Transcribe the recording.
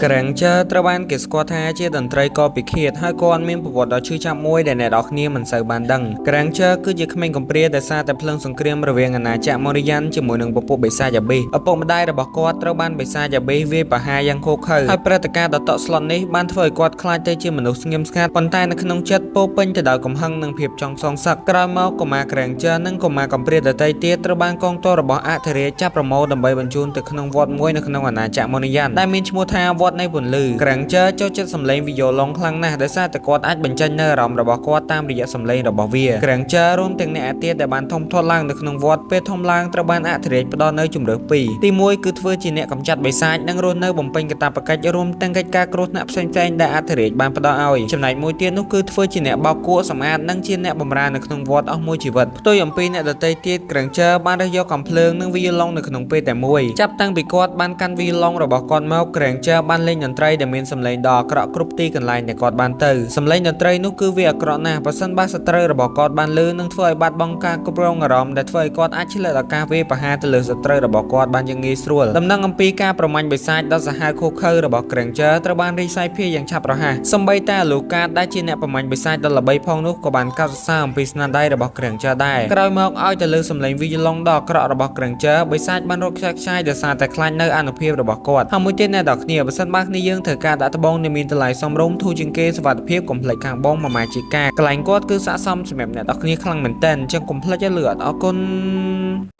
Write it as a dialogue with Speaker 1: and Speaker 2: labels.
Speaker 1: Granger ត្រូវបានគេស្គាល់ថាជាតន្ត្រីកពិឃាតហើយគាត់មានប្រវត្តិដ៏ឈឺចាប់មួយដែលអ្នកនរគ្នាមិនសូវបានដឹង Granger គឺជាក្មេងកំព្រាដែលសារតែភ្លើងសង្គ្រាមរវាងអាណាចក្រ Mauryan ជាមួយនឹងពពួកបិសាច Abyss ឪពុកម្ដាយរបស់គាត់ត្រូវបានបិសាច Abyss វាយប្រហារយ៉ាងឃោរឃៅហើយព្រឹត្តិការណ៍ដ៏តក់ស្លុតនេះបានធ្វើឲ្យគាត់ខ្លាចទៅជាមនុស្សស្ងៀមស្ងាត់ប៉ុន្តែនៅក្នុងចិត្តពោពេញទៅដោយកំហឹងនិងភាពចង់សងសឹកក្រោយមកកុមារ Granger និងកុមារកំព្រាដទៃទៀតត្រូវបានកងទ័ពរបស់អធិរាជចាប់ប្រមូលដើម្បីបញ្ជូនទៅក្នុងវត្តមួយនៅក្នុងអាណាចក្រ Mauryan ដែលមានឈ្មោះថាវត្តនៃពន្លឺ Granger ចូលចិត្តសម្លេងវីយ៉ូឡុងខ្លាំងណាស់ដោយសារតែគាត់អាចបញ្ចេញនូវអារម្មណ៍របស់គាត់តាមរយៈសម្លេងរបស់វា Granger រួមទាំងអ្នកអាទាតដែលបានធំធាត់ឡើងនៅក្នុងវត្តពេលធំឡើងត្រូវបានអធិរាជផ្ដល់នូវជម្រើសពីរទី1គឺធ្វើជាអ្នកកម្ចាត់បិសាចនិងរស់នៅបំពេញកាតព្វកិច្ចរួមទាំងកិច្ចការគ្រោះថ្នាក់ផ្សេងៗដែលអធិរាជបានផ្ដល់ឲ្យចំណែកមួយទៀតនោះគឺធ្វើជាអ្នកបោកគក់សម្អាតនិងជាអ្នកបម្រើនៅក្នុងវត្តអស់មួយជីវិតផ្ទុយអំពីអ្នកដទៃទៀត Granger បានរើសយកកំភ្លើងនិងវីយ៉ូឡុងនៅក្នុងពេលតែមួយចាប់តាំងពីគាត់បានកាន់វីយ៉ូឡុងរបស់គាត់មក Granger បានលេងតន្ត្រីដែលមានសម្លេងដ៏អាក្រក់គ្រប់ទីកន្លែងដែលគាត់បានទៅសម្លេងតន្ត្រីនោះគឺវាអាក្រក់ណាស់បើសិនបើសត្រូវរបស់គាត់បានលឺនឹងធ្វើឲ្យបាត់បង់ការគ្រប់គ្រងអារម្មណ៍ដែលធ្វើឲ្យគាត់អាចឆ្លៀតឱកាសវាយប្រហារទៅលើសត្រូវរបស់គាត់បានយ៉ាងងាយស្រួលដំណឹងអំពីការប្រមាញ់បិសាចដ៏សាហាវឃោរឃៅរបស់ Granger ត្រូវបានរីកសាយភាយយ៉ាងឆាប់រហ័សសូម្បីតែលូកាតដែលជាអ្នកប្រមាញ់បិសាចដ៏ល្បីផងនោះក៏បានកោតសរសើរអំពីស្នាដៃរបស់ Granger ដែរក្រោយមកឲ្យទៅលើសម្លេងវីយ៉ូឡុងដ៏អាក្រក់របស់ Granger បិសាចបានរកខ្ចាយខ្ចាយដោយសារតែខ្លាចនៅអានុភាពរបស់គាត់ហើយមួយទៀតអ្នកនរគ្នាបើសិនបើគ្នាយើងត្រូវការដាក់ត្បូងដែលមានតម្លៃសមរម្យធូរជាងគេសុវត្ថិភាពកុំភ្លេចខាងបងម៉ាជាការកន្លែងគាត់គឺស័ក្តិសមសម្រាប់អ្នកនរគ្នាខ្លាំងមែនទែនអញ្ចឹងកុំភ្លេចឲ្យលឺអរគុណ